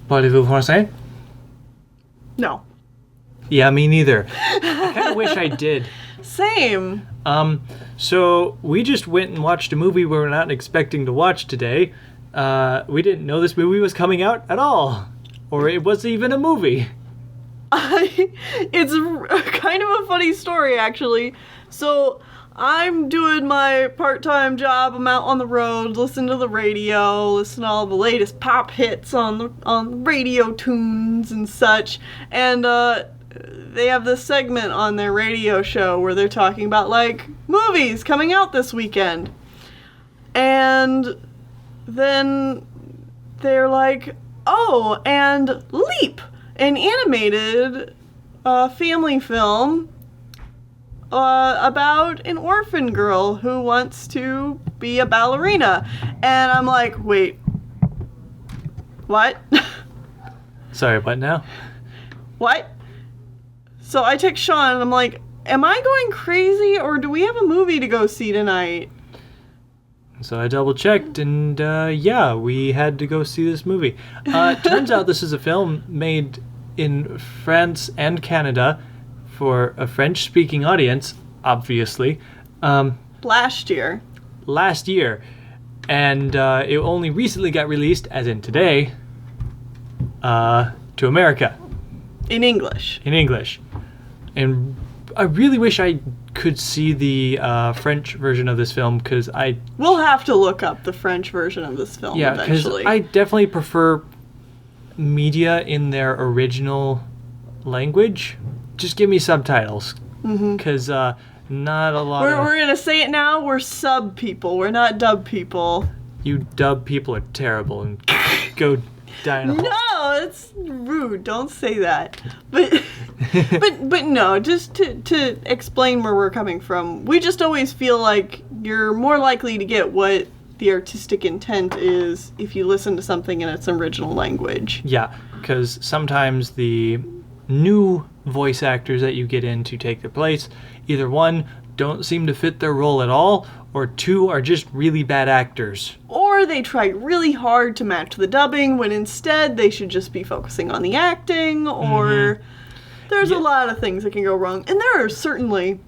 Parlez-vous français? No. Yeah, me neither. I kind of wish I did. Same. So we just went and watched a movie we were not expecting to watch today. We didn't know this movie was coming out at all. Or it wasn't even a movie. It's kind of a funny story, actually. So I'm doing my part-time job. I'm out on the road, listening to the radio, listening to all the latest pop hits on radio tunes and such. And they have this segment on their radio show where they're talking about, like, movies coming out this weekend. And then they're like, oh, and Leap, an animated family film about an orphan girl who wants to be a ballerina. And I'm like, wait, what? Sorry, what now? What? So I text Sean and I'm like, am I going crazy or do we have a movie to go see tonight? So I double checked and yeah, we had to go see this movie. Turns out this is a film made in France and Canada for a French-speaking audience, obviously. Last year. And it only recently got released, as in today, to America. In English. And I really wish I could see the French version of this film, because We'll have to look up the French version of this film eventually. I definitely prefer media in their original language. Just give me subtitles, because not a lot We're going to say it now, we're sub people, we're not dub people. You dub people are terrible, and go die in a hole. No, it's rude. Don't say that. But but no, just to explain where we're coming from, we just always feel like you're more likely to get what the artistic intent is if you listen to something in its original language. Yeah, because sometimes the new voice actors that you get in to take their place, either one, don't seem to fit their role at all, or two, are just really bad actors. Or they try really hard to match the dubbing when instead they should just be focusing on the acting, or there's a lot of things that can go wrong. And there are certainly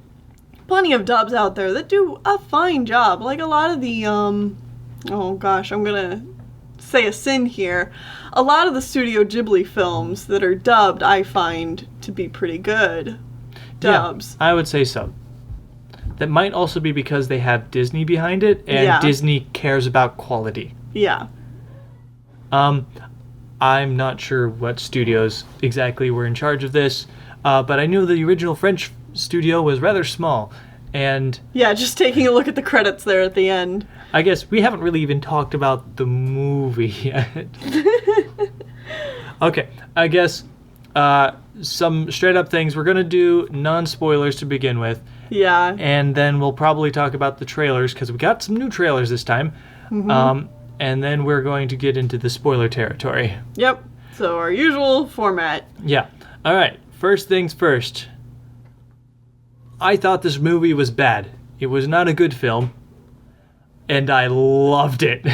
plenty of dubs out there that do a fine job. Like a lot of the, oh gosh, I'm gonna say a sin here. A lot of the Studio Ghibli films that are dubbed I find to be pretty good dubs. Yeah, I would say so. That might also be because they have Disney behind it, and Disney cares about quality. Yeah. I'm not sure what studios exactly were in charge of this, but I knew the original French studio was rather small, and... Yeah, just taking a look at the credits there at the end. I guess we haven't really even talked about the movie yet. Okay, I guess some straight-up things. We're going to do non-spoilers to begin with. Yeah. And then we'll probably talk about the trailers, because we got some new trailers this time. And then we're going to get into the spoiler territory. Yep. So our usual format. Yeah. All right. First things first. I thought this movie was bad. It was not a good film. And I loved it.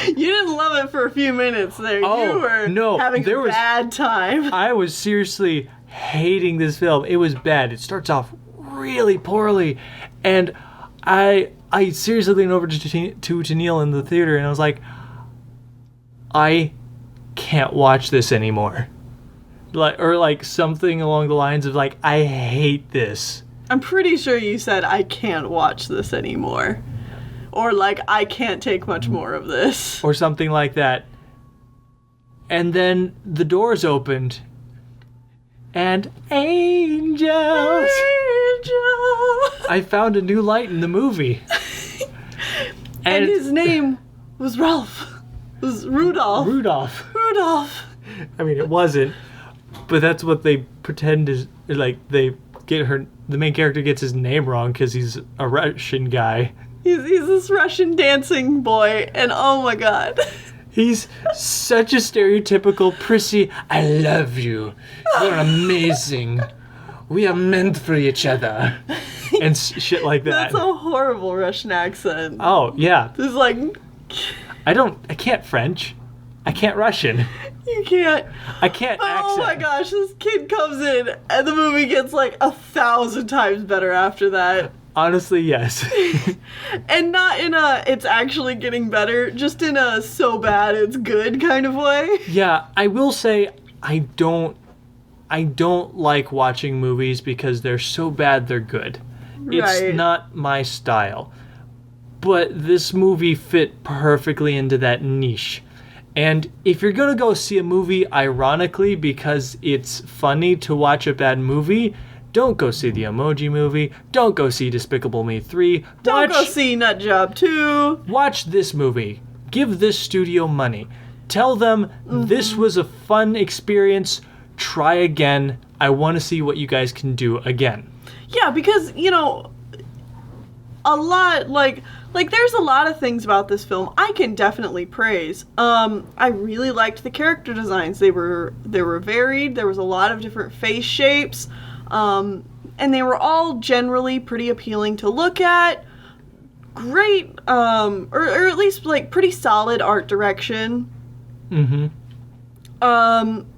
You didn't love it for a few minutes there. You were having a bad time. I was seriously hating this film. It was bad. It starts off really poorly. And I seriously leaned over to Tennille in the theater, and I was like, I can't watch this anymore. Like something along the lines of like, I hate this. I'm pretty sure you said, I can't watch this anymore. Or like, I can't take much more of this. Or something like that. And then the doors opened. And angels. I found a new light in the movie. And his name was Ralph. It was Rudolph. Rudolph. I mean, it wasn't. But that's what they pretend is, like, they get the main character gets his name wrong because he's a Russian guy. He's this Russian dancing boy, and oh my god. He's such a stereotypical prissy, I love you, you're amazing, we are meant for each other, and shit like that. That's a horrible Russian accent. Oh, yeah. It's like... I can't French. I can't Russian. You can't. I can't accent. Oh my gosh, this kid comes in and the movie gets like 1,000 times better after that. Honestly, yes. And not in a it's actually getting better, just in a so bad it's good kind of way. Yeah, I will say I don't like watching movies because they're so bad they're good. It's Right. not my style. But this movie fit perfectly into that niche. And if you're going to go see a movie ironically because it's funny to watch a bad movie, don't go see the Emoji Movie. Don't go see Despicable Me 3. Don't go see Nut Job 2. Watch this movie. Give this studio money. Tell them this was a fun experience. Try again. I want to see what you guys can do again. Yeah, because, a lot, like there's a lot of things about this film I can definitely praise. I really liked the character designs. They were varied. There was a lot of different face shapes. And they were all generally pretty appealing to look at. Great, or at least, like, pretty solid art direction. Mm-hmm.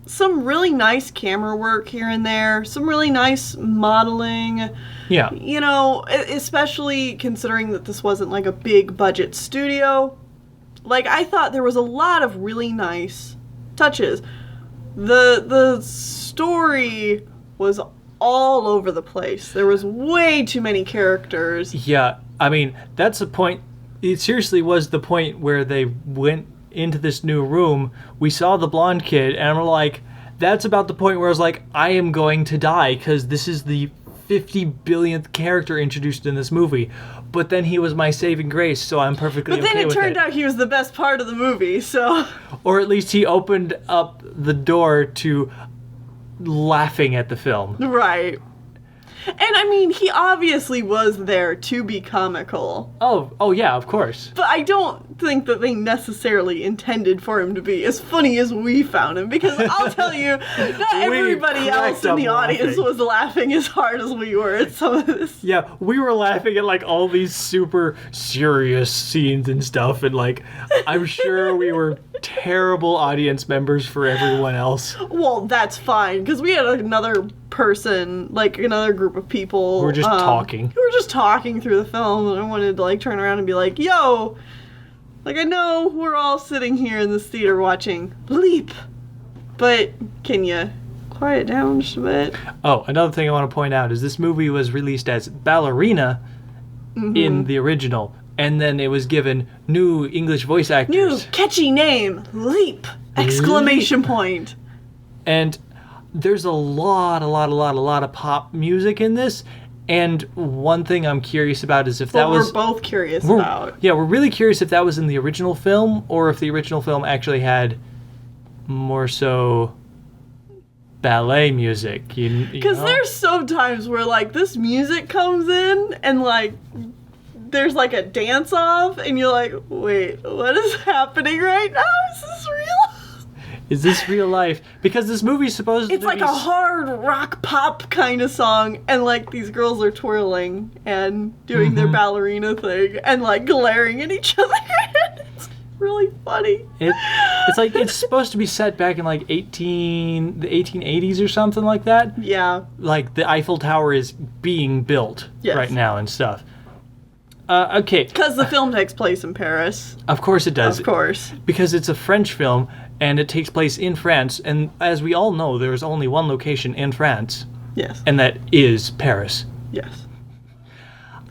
Some really nice camera work here and there. Some really nice modeling. Yeah. Especially considering that this wasn't like a big budget studio. Like, I thought there was a lot of really nice touches. The story was all over the place. There was way too many characters. Yeah, I mean, that's the point. It seriously was the point where they went into this new room. We saw the blonde kid, and we're like, that's about the point where I was like, I am going to die, because this is the 50 billionth character introduced in this movie. But then he was my saving grace, so I'm perfectly okay with it. But then it turned out he was the best part of the movie, so... Or at least he opened up the door to laughing at the film. Right. And I mean, he obviously was there to be comical. Oh yeah, of course. But I don't think that they necessarily intended for him to be as funny as we found him. Because I'll tell you, not everybody else in the audience was laughing as hard as we were at some of this. Yeah, we were laughing at like all these super serious scenes and stuff. And like, I'm sure we were terrible audience members for everyone else. Well, that's fine. Because we had another person, like another group of people who were just talking. Who were just talking through the film, and I wanted to like turn around and be like, yo, like I know we're all sitting here in this theater watching Leap, but can you quiet down just a bit? Oh, another thing I want to point out is this movie was released as Ballerina in the original, and then it was given new English voice actors. New catchy name, Leap! Exclamation point. And there's a lot of pop music in this, and one thing I'm curious about is if that was... we're both curious about. Yeah, we're really curious if that was in the original film, or if the original film actually had more so ballet music. Because there's sometimes where, like, this music comes in, and, like, there's, like, a dance-off, and you're like, wait, what is happening right now? Is this real? Is this real life? Because this movie's supposed to be... It's like a hard rock pop kind of song, and like these girls are twirling and doing their ballerina thing and like glaring at each other. It's really funny. It's like it's supposed to be set back in like the 1880s or something like that. Yeah. Like the Eiffel Tower is being built right now and stuff. Okay. Because the film takes place in Paris. Of course it does. Of course. Because it's a French film, and it takes place in France, and as we all know, there is only one location in France. Yes. And that is Paris. Yes.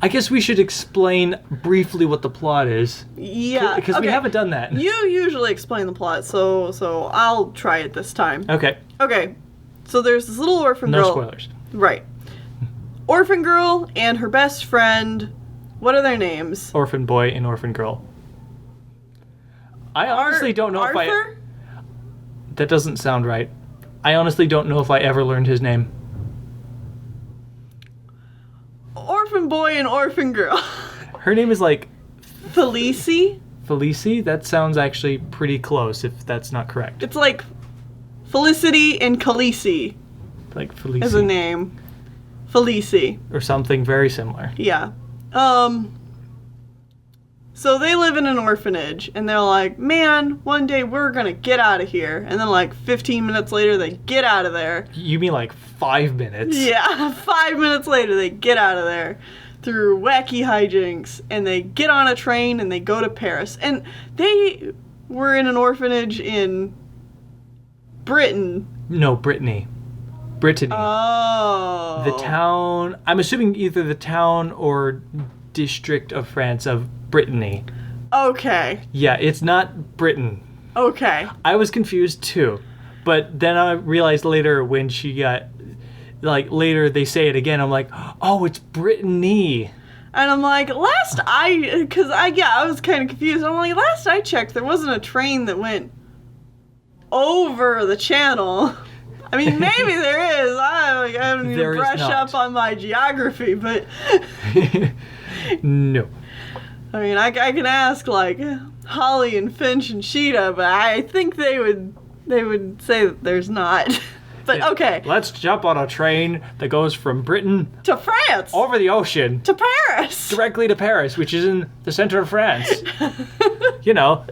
I guess we should explain briefly what the plot is. Yeah. Because we haven't done that. You usually explain the plot, so I'll try it this time. Okay. Okay. So there's this little orphan girl. No spoilers. Right. Orphan girl and her best friend. What are their names? Orphan boy and orphan girl. I honestly don't know Arthur? if I... That doesn't sound right. I honestly don't know if I ever learned his name. Orphan boy and orphan girl. Her name is like... Felicie? Felicie? That sounds actually pretty close, if that's not correct. It's like Felicity and Khaleesi. Like Felicie. As a name. Felicie. Or something very similar. Yeah. So they live in an orphanage, and they're like, man, one day we're gonna get out of here. And then like 15 minutes later, they get out of there. You mean like 5 minutes? Yeah, 5 minutes later, they get out of there through wacky hijinks, and they get on a train, and they go to Paris. And they were in an orphanage in Britain. No, Brittany. Oh. The town, I'm assuming either the town or district of France of Brittany. Okay. Yeah, it's not Britain. Okay. I was confused too. But then I realized later when she got, like, later they say it again, I'm like, oh, it's Brittany. And I'm like, I was kind of confused. I'm like, last I checked, there wasn't a train that went over the channel. I mean, maybe there is. I don't need to brush up on my geography, but... No. I mean, I can ask, like, Holly and Finch and Sheeta, but I think they would say that there's not. But, okay. Let's jump on a train that goes from Britain... to France! Over the ocean. To Paris! Directly to Paris, which is in the center of France. You know.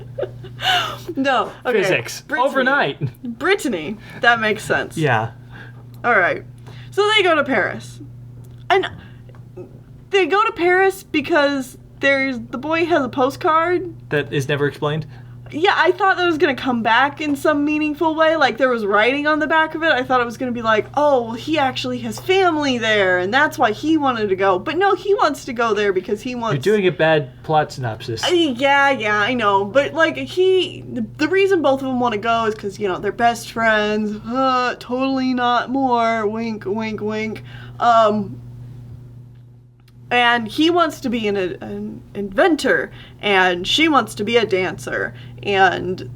No. Okay. Physics. Brittany. Overnight. Brittany. That makes sense. Yeah. All right. So they go to Paris. And they go to Paris because the boy has a postcard. That is never explained? Yeah, I thought that was going to come back in some meaningful way. Like, there was writing on the back of it. I thought it was going to be like, oh, well, he actually has family there, and that's why he wanted to go. But no, he wants to go there because he wants... You're doing a bad plot synopsis. Yeah, I know. But, like, the reason both of them want to go is because, you know, they're best friends. Totally not more. Wink, wink, wink. And he wants to be an inventor, and she wants to be a dancer. And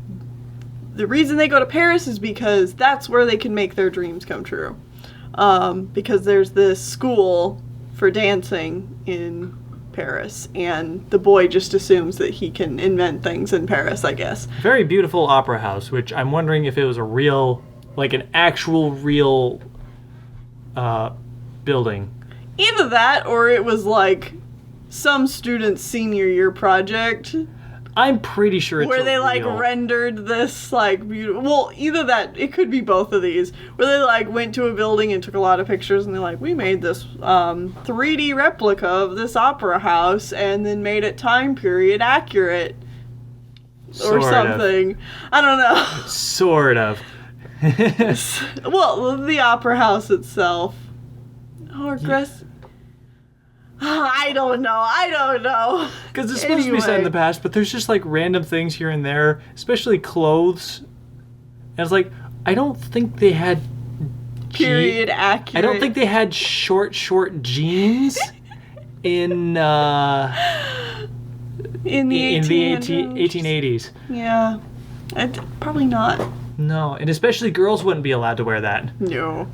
the reason they go to Paris is because that's where they can make their dreams come true. Because there's this school for dancing in Paris, and the boy just assumes that he can invent things in Paris, I guess. Very beautiful opera house, which I'm wondering if it was a real, like an actual real building. Either that, or it was like some student's senior year project. I'm pretty sure it's where they like real. rendered this like beautiful. Well, either that, it could be both of these. Where they like went to a building and took a lot of pictures, and they're like, we made this 3D replica of this opera house, and then made it time period accurate, or something. I don't know. Sort of. Well, the opera house itself. Or Gress. I don't know. Because it's supposed to be set in the past, but there's just like random things here and there, especially clothes. And it's like, I don't think they had period accurate. I don't think they had short jeans in the 1880s. Yeah, probably not. No, and especially girls wouldn't be allowed to wear that. No.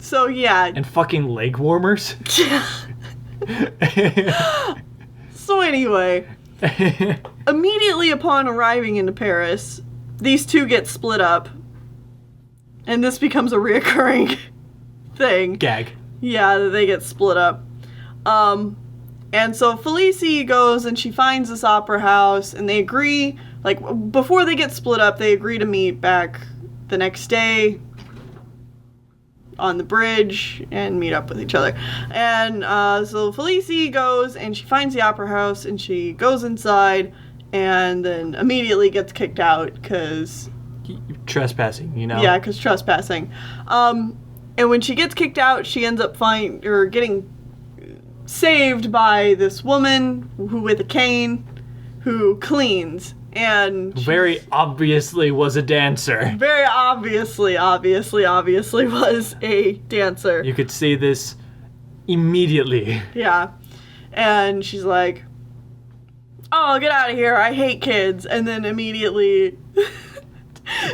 So yeah. And fucking leg warmers. So anyway, immediately upon arriving into Paris, these two get split up, and this becomes a reoccurring thing. Gag. Yeah, they get split up. And so Felicie goes and she finds this opera house, and they agree, like, before they get split up, they agree to meet back the next day on the bridge and meet up with each other. And so Felicie goes and she finds the opera house, and she goes inside and then immediately gets kicked out because... Trespassing, you know? Yeah, because trespassing. And when she gets kicked out, she ends up getting saved by this woman with a cane who cleans. And very obviously was a dancer. Very obviously was a dancer. You could see this immediately. Yeah. And she's like, oh, get out of here. I hate kids. And then immediately...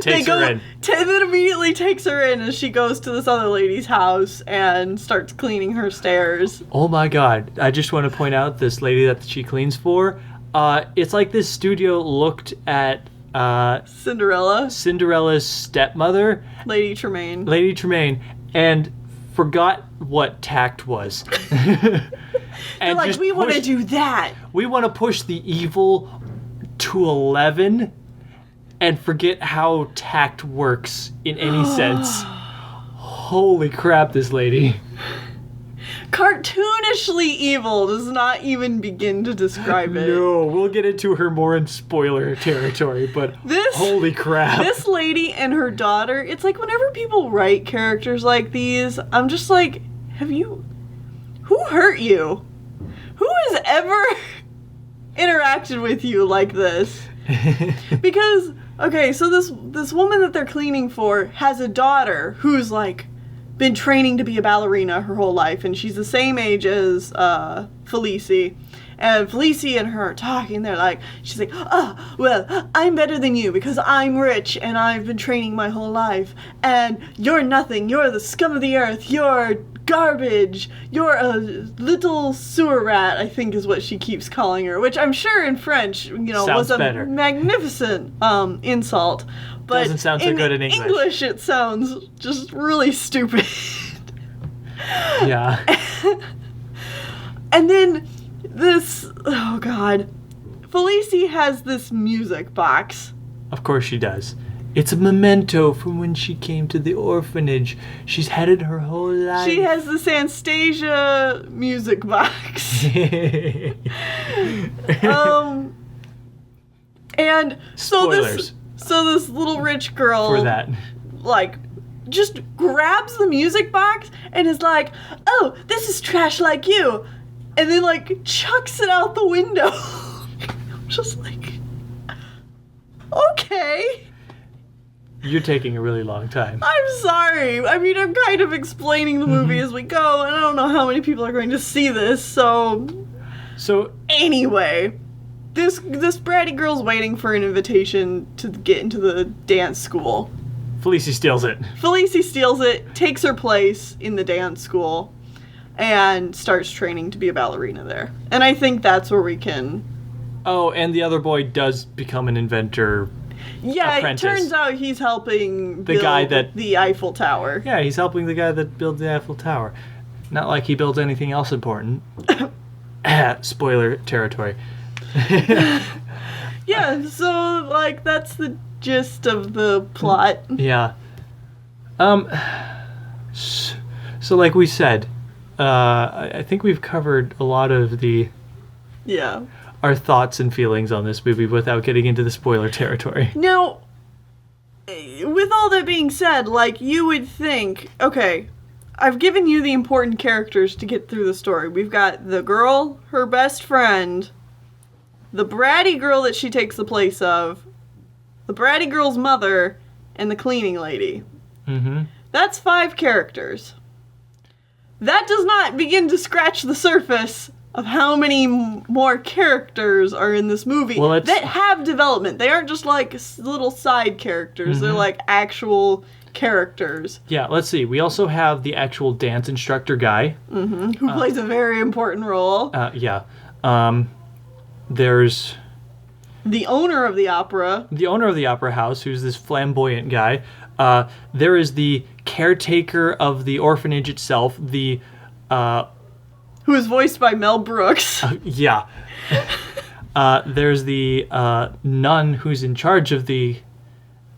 Then immediately takes her in as she goes to this other lady's house and starts cleaning her stairs. Oh my god. I just want to point out this lady that she cleans for... it's like this studio looked at Cinderella's stepmother, Lady Tremaine, and forgot what tact was. They're like, just we want to push- do that. We want to push the evil to 11 and forget how tact works in any sense. Holy crap, this lady. Cartoonishly evil does not even begin to describe it. No, we'll get into her more in spoiler territory, but holy crap. This lady and her daughter, it's like whenever people write characters like these, I'm just like, who hurt you? Who has ever interacted with you like this? Because, okay, so this woman that they're cleaning for has a daughter who's like been training to be a ballerina her whole life, and she's the same age as Felicie. And Felicie and her are talking. They're like, she's like, oh, well, I'm better than you because I'm rich and I've been training my whole life. And you're nothing. You're the scum of the earth. You're garbage. You're a little sewer rat, I think is what she keeps calling her, which I'm sure in French, Sounds was a better. Magnificent insult. But doesn't sound so good in English. English, it sounds just really stupid. Yeah. And then oh god, Felicie has this music box. Of course she does. It's a memento from when she came to the orphanage. She's had it her whole life. She has this Anastasia music box. And Spoilers. so this little rich girl For that. like just grabs the music box and is like, "Oh, this is trash like you." And then like chucks it out the window. I'm just like, okay. You're taking a really long time. I'm sorry. I mean, I'm kind of explaining the movie as we go, and I don't know how many people are going to see this, so anyway, this bratty girl's waiting for an invitation to get into the dance school. Felicie steals it. Felicie steals it, takes her place in the dance school, and starts training to be a ballerina there. And I think that's where we can... Oh, and the other boy does become an inventor. Yeah, Apprentice. It turns out he's helping The guy that- the Eiffel Tower. Yeah, he's helping the guy that built the Eiffel Tower. Not like he built anything else important. Spoiler territory. Yeah, so, like, that's the gist of the plot. Yeah. So like we said, I think we've covered a lot of Yeah. our thoughts and feelings on this movie without getting into the spoiler territory. Now, with all that being said, like, you would think, okay, I've given you the important characters to get through the story. We've got the girl, her best friend, the bratty girl that she takes the place of, the bratty girl's mother, and the cleaning lady. Mm-hmm. That's 5 characters. That does not begin to scratch the surface of how many more characters are in this movie that have development. They aren't just like little side characters. Mm-hmm. They're like actual characters. Yeah, let's see. We also have the actual dance instructor guy. Mm-hmm. Who plays a very important role. Yeah. There's... the owner of the opera. The owner of the opera house, who's this flamboyant guy. There is the caretaker of the orphanage itself, the... who is voiced by Mel Brooks. Yeah. There's the nun who's in charge of the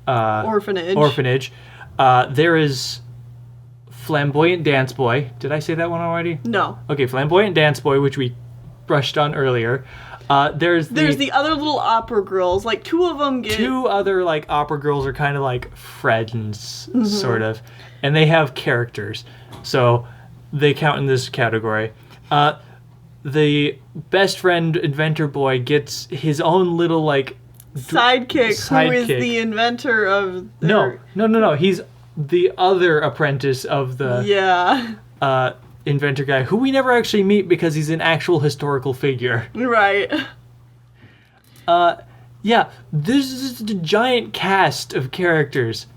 orphanage. There is Flamboyant Dance Boy. Did I say that one already? No. Okay, Flamboyant Dance Boy, which we brushed on earlier. There's the other little opera girls. Like, 2 of them get... 2 other, like, opera girls are kind of like friends, sort of. And they have characters. So they count in this category. The best friend inventor boy gets his own little, like... Sidekick, who is the inventor of... No. He's the other apprentice of the... Yeah. Inventor guy, who we never actually meet because he's an actual historical figure. Right. Yeah, this is a giant cast of characters.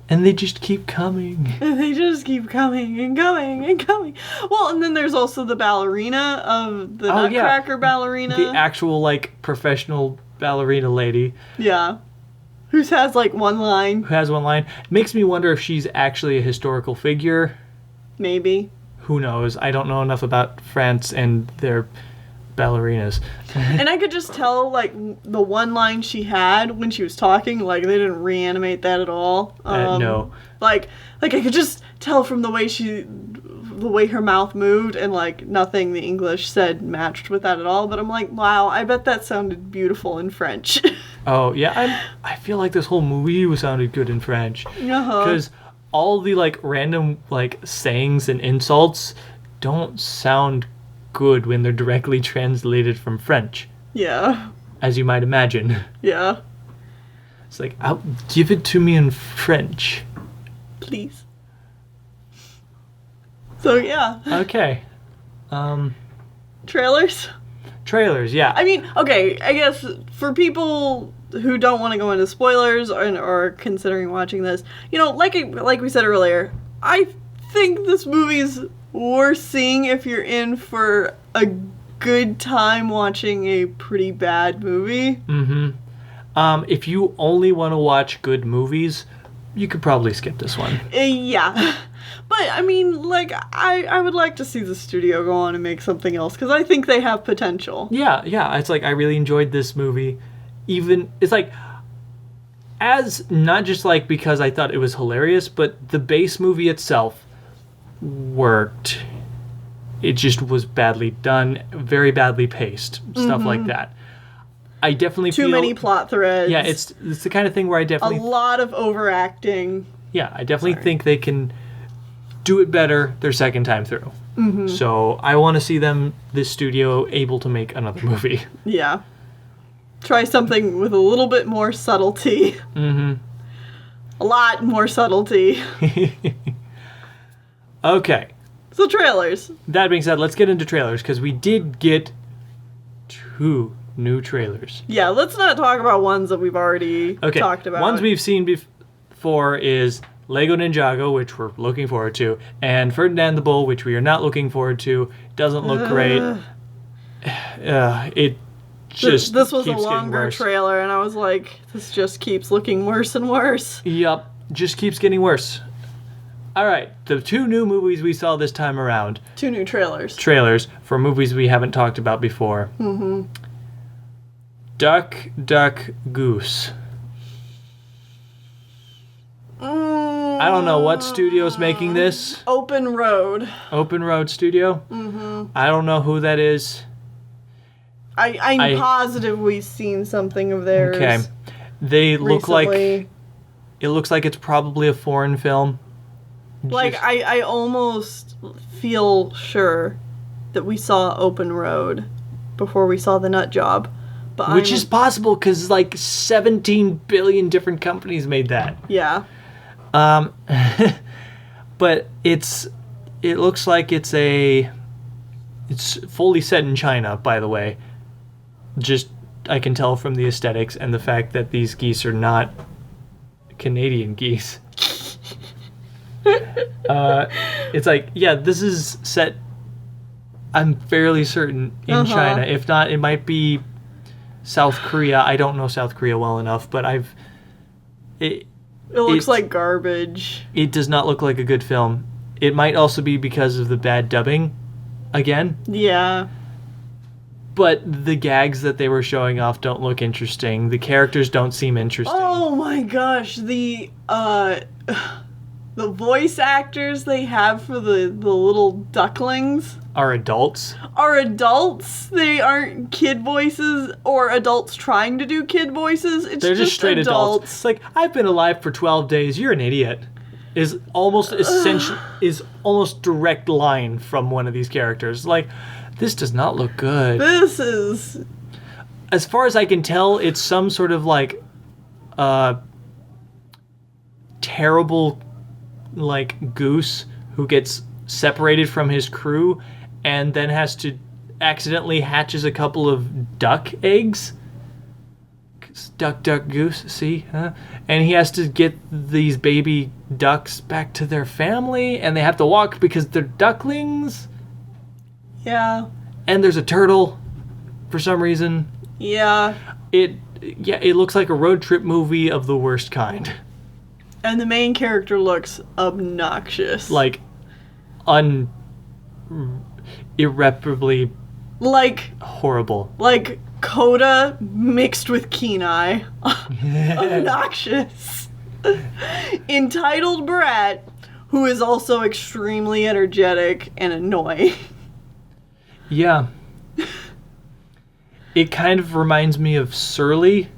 And they just keep coming. They just keep coming and coming and coming. Well, and then there's also the ballerina of the Nutcracker ballerina. The actual, like, professional ballerina lady. Yeah. Who has, like, one line. Makes me wonder if she's actually a historical figure. Maybe. who knows? I don't know enough about France and their ballerinas. And I could just tell, like, the one line she had when she was talking, like, they didn't reanimate that at all. No. Like I could just tell from the way her mouth moved, and, like, nothing the English said matched with that at all. But I'm like, wow, I bet that sounded beautiful in French. Oh, yeah, I feel like this whole movie sounded good in French. Because all the, like, random, like, sayings and insults don't sound good when they're directly translated from French. Yeah. As you might imagine. Yeah. It's like, give it to me in French. Please. So, yeah. Okay. Trailers? Trailers, yeah. I mean, okay, I guess for people who don't want to go into spoilers or considering watching this, you know, like we said earlier, I think this movie's worth seeing if you're in for a good time watching a pretty bad movie. Mm-hmm. If you only want to watch good movies, you could probably skip this one. Yeah. But, I mean, like, I would like to see the studio go on and make something else, because I think they have potential. Yeah. It's like, I really enjoyed this movie. Even, it's like, as, not just like because I thought it was hilarious, but the base movie itself worked. It just was badly done, very badly paced, stuff like that. I definitely feel... Too many plot threads. Yeah, it's the kind of thing where I definitely... A lot of overacting. Yeah, I definitely think they can do it better their second time through. Mm-hmm. So I want to see this studio, able to make another movie. Yeah. Try something with a little bit more subtlety. Mm-hmm. A lot more subtlety. Okay. So trailers. That being said, let's get into trailers, because we did get 2 new trailers. Yeah, let's not talk about ones that we've already talked about. Ones we've seen before is Lego Ninjago, which we're looking forward to, and Ferdinand the Bull, which we are not looking forward to. Doesn't look great. It just this was a keeps longer trailer, and I was like, this just keeps looking worse and worse. Yup, just keeps getting worse. All right, the 2 new movies we saw this time around. 2 new trailers. Trailers for movies we haven't talked about before. Mm-hmm. Duck, Duck, Goose. I don't know what studio's making this. Open Road. Open Road Studio? Mm-hmm. I don't know who that is. I'm positive we've seen something of theirs. Okay. They look recently. like... It looks like it's probably a foreign film. Like, I almost feel sure that we saw Open Road before we saw The Nut Job. But Which is possible, because, like, 17 billion different companies made that. Yeah. But it looks like it's fully set in China, by the way. Just, I can tell from the aesthetics and the fact that these geese are not Canadian geese. It's like, yeah, this is set, I'm fairly certain, in China. If not, it might be South Korea. I don't know South Korea well enough, but it looks like garbage. It does not look like a good film. It might also be because of the bad dubbing, again. Yeah. But the gags that they were showing off don't look interesting. The characters don't seem interesting. Oh my gosh, the voice actors they have for the little ducklings are adults. They aren't kid voices or adults trying to do kid voices. They're just straight adults. It's like, I've been alive for 12 days. You're an idiot. Is almost direct line from one of these characters. Like, this does not look good. This is... As far as I can tell, it's some sort of, like, terrible, like, goose who gets separated from his crew and then has to accidentally hatches a couple of duck eggs. Duck, duck, goose, see? Huh? And he has to get these baby ducks back to their family, and they have to walk because they're ducklings. Yeah. And there's a turtle for some reason. Yeah. It looks like a road trip movie of the worst kind. And the main character looks obnoxious. Like, irreparably Like horrible. Coda mixed with Kenai. Obnoxious. Entitled brat, who is also extremely energetic and annoying. Yeah. It kind of reminds me of Surly,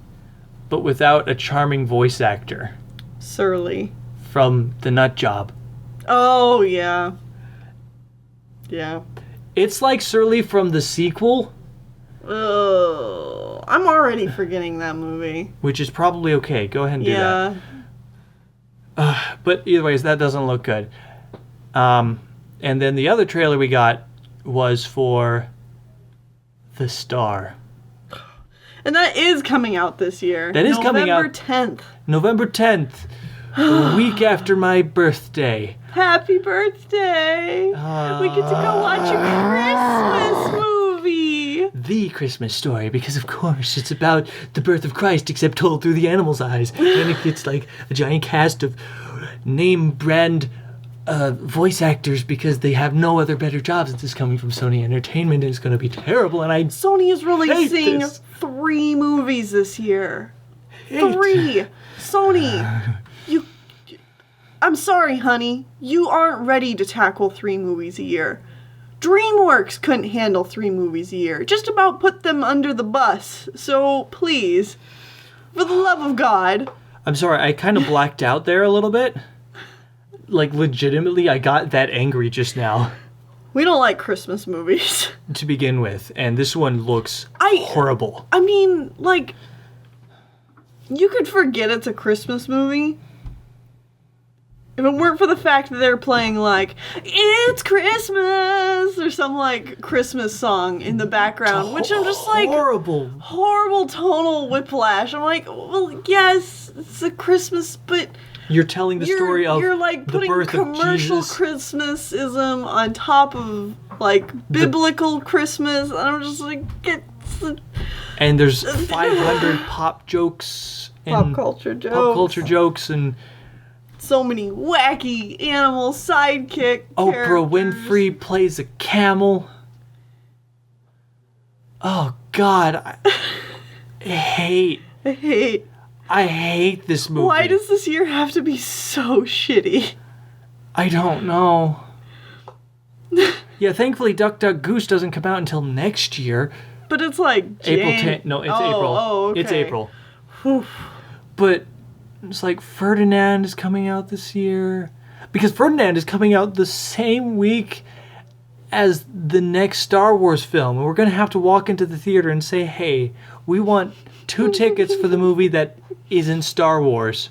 but without a charming voice actor. Surly. From The Nut Job. Oh, yeah. Yeah. It's like Surly from the sequel. Oh, I'm already forgetting that movie. Which is probably okay. Go ahead and do Yeah. that. But either ways, that doesn't look good. And then the other trailer we got was for The Star. And that is coming out this year. That is coming out. November 10th. November 10th. A week after my birthday. Happy birthday! We get to go watch a Christmas movie! The Christmas Story, because of course it's about the birth of Christ, except told through the animal's eyes. And it gets like a giant cast of name brand voice actors because they have no other better jobs. This is coming from Sony Entertainment and it's going to be terrible. And Sony is releasing this. 3 movies this year. 3! Sony! I'm sorry, honey. You aren't ready to tackle 3 movies a year. DreamWorks couldn't handle 3 movies a year. Just about put them under the bus. So, please, for the love of God. I'm sorry, I kind of blacked out there a little bit. Like, legitimately, I got that angry just now. We don't like Christmas movies. To begin with, and this one looks horrible. I mean, like, you could forget it's a Christmas movie if it weren't for the fact that they're playing, like, It's Christmas, or some, like, Christmas song in the background, which I'm just like... Horrible tonal whiplash. I'm like, well, yes, it's a Christmas, but... You're telling the story of You're, like, the putting birth commercial of Jesus. Christmasism on top of, like, biblical Christmas, and I'm just like, And there's 500 pop jokes. And Pop culture jokes and... So many wacky animal sidekick Oprah characters. Winfrey plays a camel. Oh, God. I hate this movie. Why does this year have to be so shitty? I don't know. Yeah, thankfully Duck Duck Goose doesn't come out until next year. But it's like April 10th. No, it's April. Oh, okay. It's April. Whew. But it's like Ferdinand is coming out this year. Because Ferdinand is coming out the same week as the next Star Wars film. And we're going to have to walk into the theater and say, hey, we want 2 tickets for the movie that isn't Star Wars.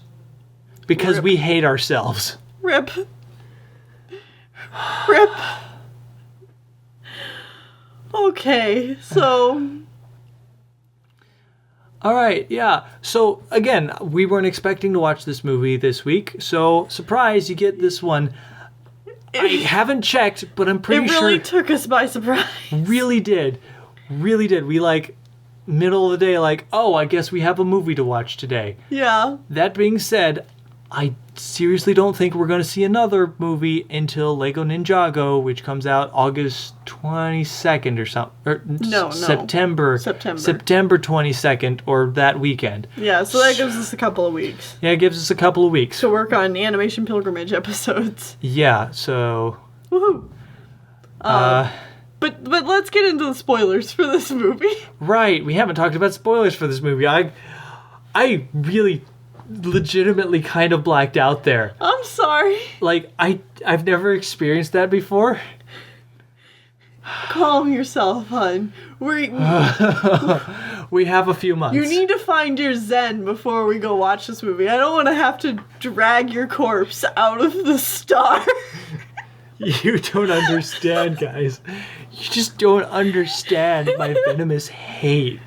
Because Rip. we hate ourselves. Rip. Okay, so... Alright, yeah. So, again, we weren't expecting to watch this movie this week. So, surprise, you get this one. I haven't checked, but I'm pretty sure... It really took us by surprise. Really did. Really did. We, like, middle of the day, like, oh, I guess we have a movie to watch today. Yeah. That being said, I seriously don't think we're going to see another movie until Lego Ninjago, which comes out August 22nd or something. No. September 22nd or that weekend. Yeah, so that gives us a couple of weeks. Yeah, it gives us a couple of weeks. To work on Animation Pilgrimage episodes. Yeah, so... Woohoo! But let's get into the spoilers for this movie. Right, we haven't talked about spoilers for this movie. I really... legitimately kind of blacked out there. I'm sorry. Like, I've never experienced that before. Calm yourself, hon. We have a few months. You need to find your zen before we go watch this movie. I don't want to have to drag your corpse out of the star. You don't understand, guys. You just don't understand my venomous hate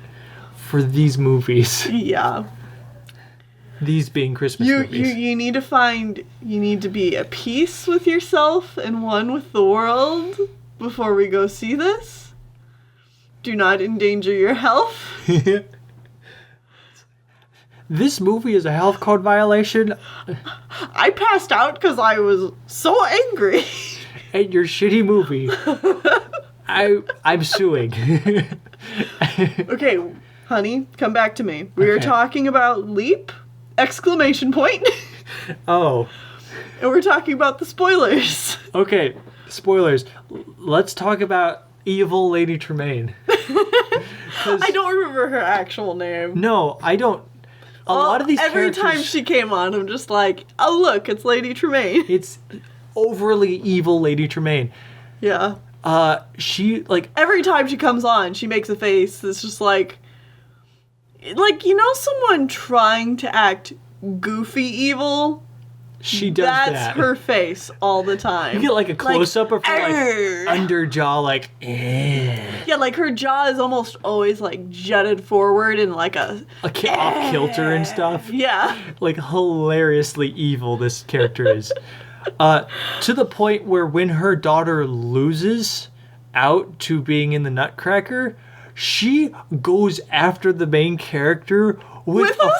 for these movies. Yeah. These being Christmas movies. You need to be at peace with yourself and one with the world before we go see this. Do not endanger your health. This movie is a health code violation. I passed out because I was so angry. at your shitty movie, I'm suing. Okay, honey, come back to me. We are talking about Leap! Exclamation point. Oh. And we're talking about the spoilers. Okay, spoilers. Let's talk about evil Lady Tremaine. I don't remember her actual name. No, I don't. A lot of these every characters... time she came on, I'm just like, oh look, it's Lady Tremaine. It's overly evil Lady Tremaine. Yeah. She, like... Every time she comes on, she makes a face that's just like, you know someone trying to act goofy evil? She does That's that. her face all the time. You get like a close-up of her like under jaw, like, eh. Yeah, like her jaw is almost always like jutted forward and like a off kilter and stuff. Yeah. Like hilariously evil this character is. To the point where when her daughter loses out to being in the Nutcracker, she goes after the main character with a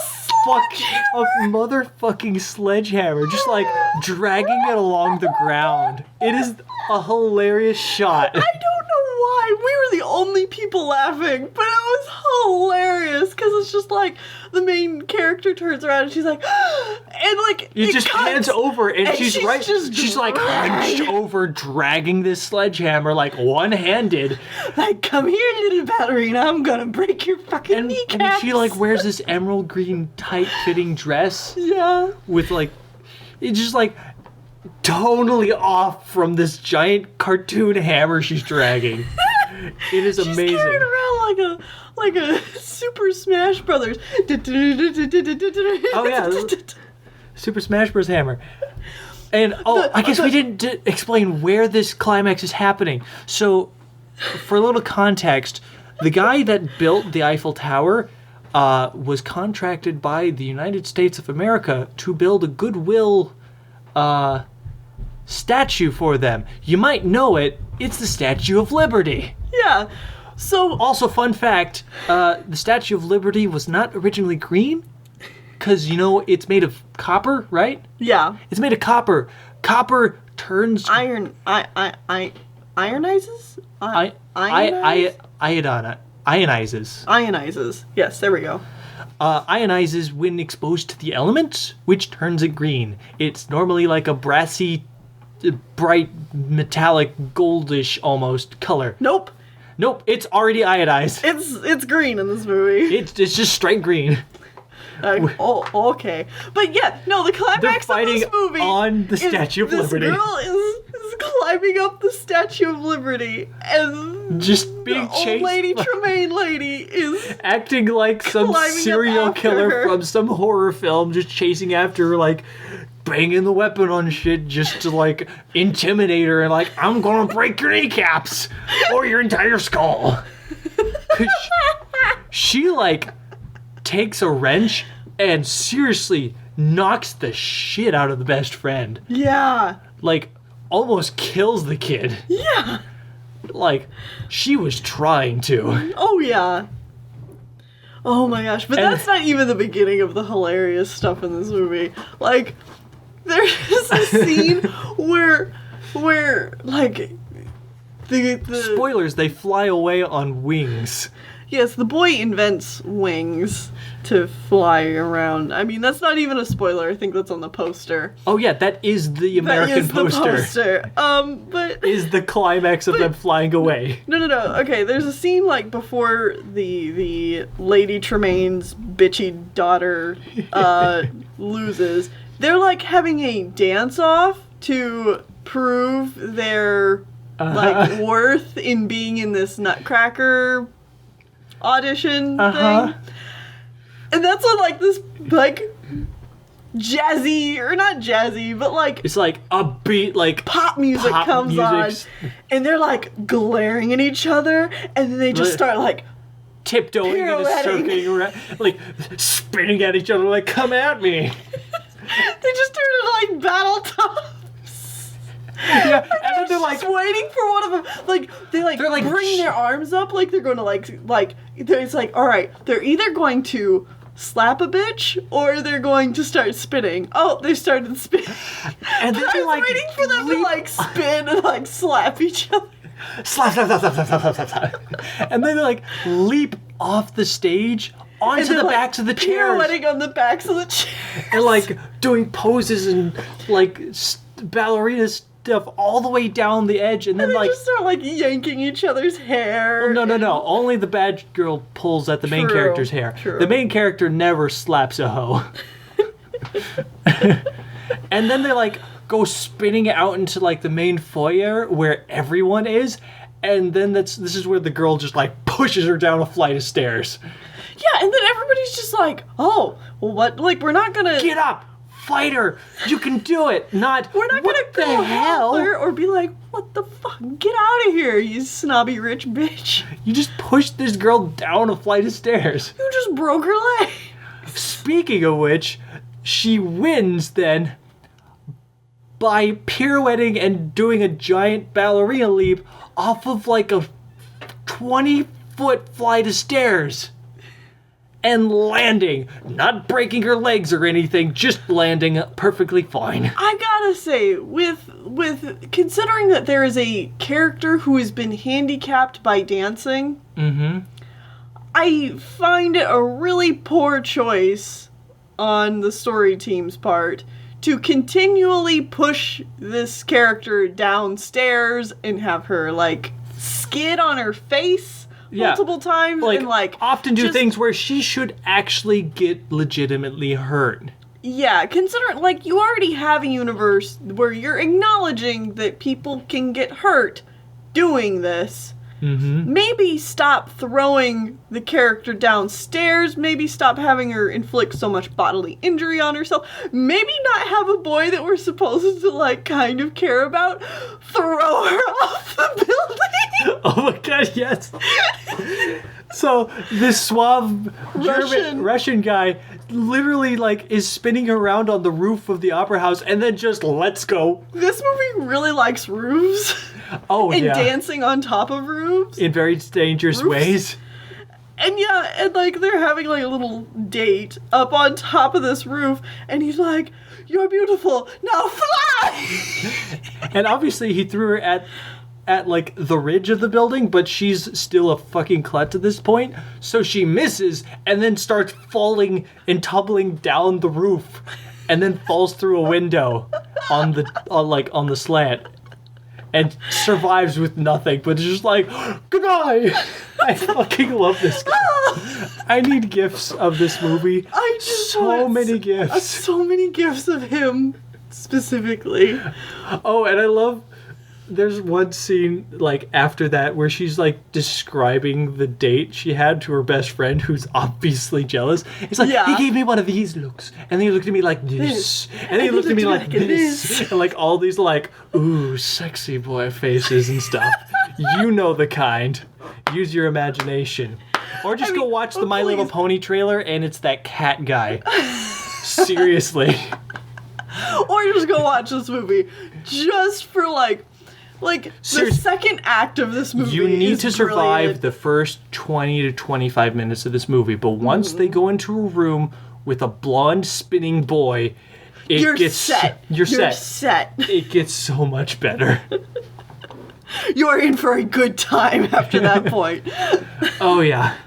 motherfucking sledgehammer, just like dragging it along the ground. It is a hilarious shot. I don't know why. We were the only people laughing, but it was hilarious because it's just like the main character turns around and she's like, and like it just pans over and she's right. Just she's like hunched over, dragging this sledgehammer like one-handed. Like, come here, little ballerina, I'm gonna break your fucking kneecaps. And she like wears this emerald green tight-fitting dress. Yeah. With like, it's just like totally off from this giant cartoon hammer she's dragging. It is amazing. She's carrying around like a Super Smash Brothers. Oh yeah, Super Smash Bros. Hammer. And I guess we didn't explain where this climax is happening. So, for a little context, the guy that built the Eiffel Tower was contracted by the United States of America to build a goodwill statue for them. You might know it. It's the Statue of Liberty. Yeah. So also, fun fact, the Statue of Liberty was not originally green, because, you know, it's made of copper, right? Yeah. It's made of copper. Copper turns... Ionizes? Ionizes. Ionizes. Yes, there we go. Ionizes when exposed to the elements, which turns it green. It's normally like a brassy, bright, metallic, goldish almost color. Nope, it's already iodized. It's green in this movie. It's just straight green. Okay. But yeah, no, the climax of this movie on the Statue of Liberty. This girl is climbing up the Statue of Liberty, and just being chased. Old Lady Tremaine lady is acting like some serial killer from some horror film, just chasing after her, like banging the weapon on shit just to like intimidate her and like, I'm gonna break your kneecaps or your entire skull. She like takes a wrench and seriously knocks the shit out of the best friend. Yeah. Like almost kills the kid. Yeah. Like she was trying to. Oh yeah. Oh my gosh, but that's not even the beginning of the hilarious stuff in this movie. Like, there's a scene where like the spoilers, they fly away on wings. Yes, the boy invents wings to fly around. I mean, that's not even a spoiler. I think that's on the poster. Oh yeah, that is the American poster. But is the climax of them flying away. No. Okay, there's a scene like before the Lady Tremaine's bitchy daughter loses. They're like having a dance off to prove their like worth in being in this Nutcracker audition thing. And that's when like this like jazzy, or not jazzy, but like it's like a beat, like pop music comes on, and they're like glaring at each other, and then they just start like tiptoeing and circling around, like spinning at each other, like come at me. They just turn into like battle tops. Yeah, and then they're like waiting for one of them. Like they're like bring their arms up, like they're going to like it's like, all right, they're either going to slap a bitch or they're going to start spinning. Oh, they started spinning. And then I was like waiting for them to like spin and like slap each other. slap, slap, slap, slap, slap, slap, slap, slap. And then they like leap off the stage onto the backs of the chairs. Pirouetting on the backs of the chairs. And like doing poses and like ballerina stuff all the way down the edge, and then They like just start like yanking each other's hair. no. Only the bad girl pulls at the main True, character's hair. true. The main character never slaps a hoe. And then they like go spinning out into like the main foyer where everyone is, and then this is where the girl just like pushes her down a flight of stairs. Yeah, and then everybody's just like, oh, well, what? Like, we're not gonna Get up, fight her. You can do it. Not We're not what gonna the go hell. help her or be like, what the fuck? Get out of here, you snobby rich bitch. You just pushed this girl down a flight of stairs. You just broke her leg. Speaking of which, she wins then by pirouetting and doing a giant ballerina leap off of like a 20-foot flight of stairs. And landing, not breaking her legs or anything, just landing perfectly fine. I gotta say, with considering that there is a character who has been handicapped by dancing, I find it a really poor choice on the story team's part to continually push this character downstairs and have her like skid on her face multiple times and like often do just- things where she should actually get legitimately hurt. Yeah, considering like you already have a universe where you're acknowledging that people can get hurt doing this. Maybe stop throwing the character downstairs. Maybe stop having her inflict so much bodily injury on herself. Maybe not have a boy that we're supposed to like kind of care about throw her off the building. Oh my god, yes. So this suave Russian guy literally like is spinning around on the roof of the opera house and then just lets go. This movie really likes roofs. Oh and yeah. dancing on top of roofs. In very dangerous ways. And yeah, and like they're having like a little date up on top of this roof, and he's like, "You're beautiful, now fly!" And obviously he threw her at like the ridge of the building, but she's still a fucking klutz at this point, so she misses and then starts falling and tumbling down the roof, and then falls through a window on the slant. And survives with nothing, but it's just like, goodbye! I fucking love this guy. I need gifs of this movie. I just so want many gifs. So many gifs of him specifically. Oh, and I love there's one scene like after that where she's like describing the date she had to her best friend who's obviously jealous. It's like, Yeah. he gave me one of these looks, and then he looked at me like this, and then he looked at me like this, and like all these like, ooh, sexy boy faces and stuff. You know the kind. Use your imagination. Or just go watch the My Little Pony trailer and it's that cat guy. Seriously. Or just go watch this movie just for like the second act of this movie. You need to survive brilliant. the first 20 to 25 minutes of this movie, but once they go into a room with a blonde spinning boy, You're set. You're set. set. It gets so much better. You're in for a good time after that point. Oh yeah.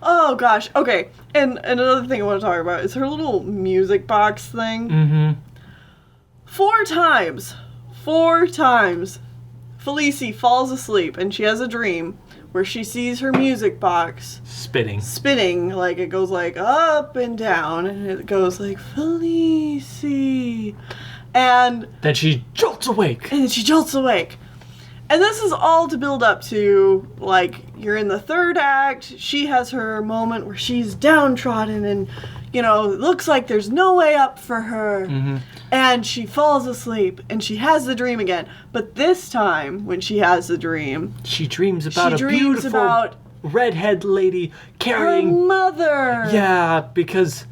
Oh gosh. Okay. And another thing I want to talk about is her little music box thing. 4 times, Felicie falls asleep and she has a dream where she sees her music box spinning, like it goes like up and down, and it goes like Felicie, and Then she jolts awake. then she jolts awake. And this is all to build up to, like, you're in the 3rd act, she has her moment where she's downtrodden and, you know, it looks like there's no way up for her. And she falls asleep and she has the dream again. But this time, when she has the dream, She dreams about she a dreams beautiful about redhead lady her carrying... mother. Yeah, because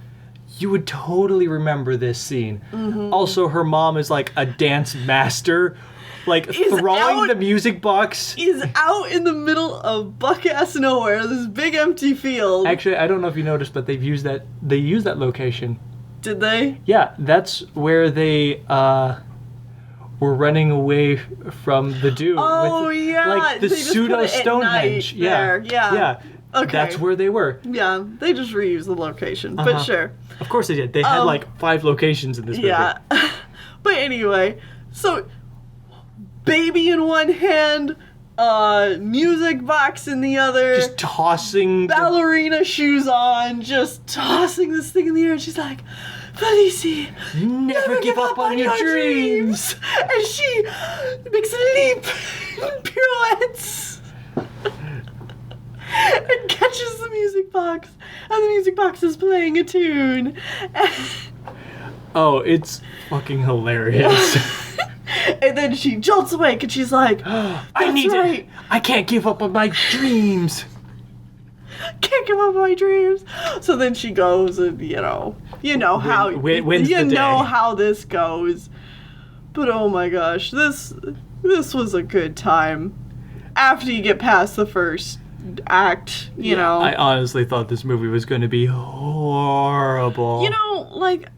you would totally remember this scene. Also, her mom is like a dance master like throwing the music box. Is out in the middle of buck-ass nowhere, this big empty field. Actually, I don't know if you noticed, but they used that location. Did they? Yeah, that's where they were running away from the dude. Oh, with, yeah. like the They just pseudo put it at Stonehenge. night there. Yeah. Okay. That's where they were. Yeah, they just reused the location, but sure. Of course they did. They had like 5 locations in this movie. Yeah. But anyway, so baby in one hand, music box in the other. Just tossing ballerina shoes on, just tossing this thing in the air. And she's like, Felicie, never give up on your dreams. And she makes a leap and pirouettes and catches the music box. And the music box is playing a tune. Oh, it's fucking hilarious. And then she jolts awake and she's like, I can't give up on my dreams. Can't give up on my dreams. So then she goes and, you know how how this goes. But oh my gosh, this was a good time. After you get past the first act, you know. I honestly thought this movie was going to be horrible. You know, like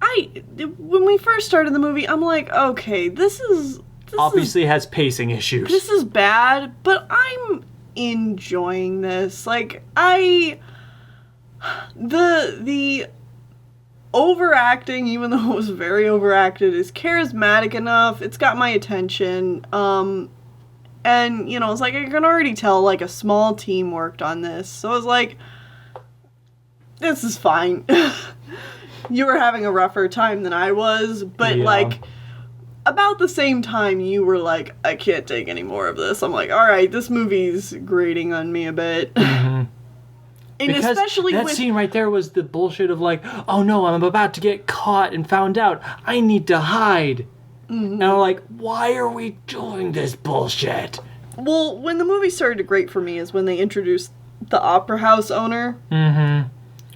when we first started the movie, I'm like, okay, this obviously has pacing issues. This is bad, but I'm enjoying this. Like the overacting, even though it was very overacted, is charismatic enough. It's got my attention. And, you know, it's like I can already tell, like, a small team worked on this. So I was like, this is fine. You were having a rougher time than I was, but, like, about the same time you were like, I can't take any more of this. I'm like, all right, this movie's grating on me a bit. Mm-hmm. And because especially that scene right there was the bullshit of like, oh no, I'm about to get caught and found out. I need to hide. Mm-hmm. And I'm like, why are we doing this bullshit? Well, when the movie started to grate for me is when they introduced the opera house owner. Mm-hmm.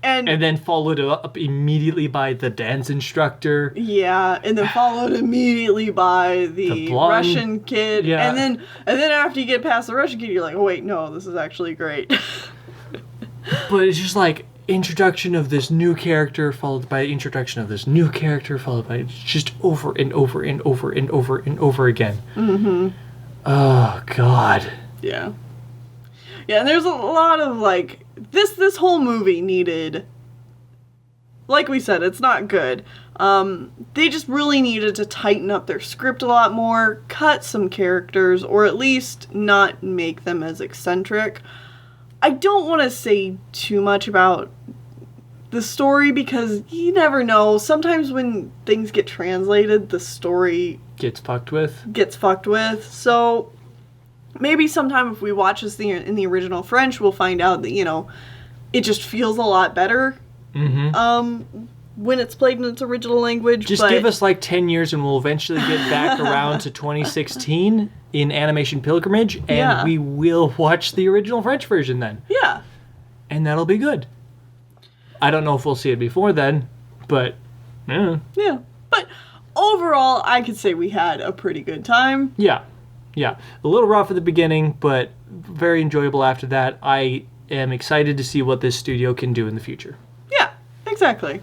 And then followed up immediately by the dance instructor. Yeah, and then followed immediately by the Russian kid. Yeah. And then after you get past the Russian kid, you're like, oh wait, no, this is actually great. But it's just like introduction of this new character followed by introduction of this new character followed by just over and over and over and over and over again. Mm-hmm. Oh God. Yeah. Yeah, and there's a lot of like this whole movie needed, like we said, it's not good. They just really needed to tighten up their script a lot more, cut some characters, or at least not make them as eccentric. I don't want to say too much about the story because you never know. Sometimes when things get translated, the story gets fucked with. So maybe sometime if we watch this thing in the original French, we'll find out that, you know, it just feels a lot better. Mm-hmm. When it's played in its original language. Just give us like 10 years and we'll eventually get back around to 2016 in Animation Pilgrimage and we will watch the original French version then. Yeah. And that'll be good. I don't know if we'll see it before then, but yeah. But overall, I could say we had a pretty good time. Yeah. A little rough at the beginning, but very enjoyable after that. I am excited to see what this studio can do in the future. Yeah, exactly.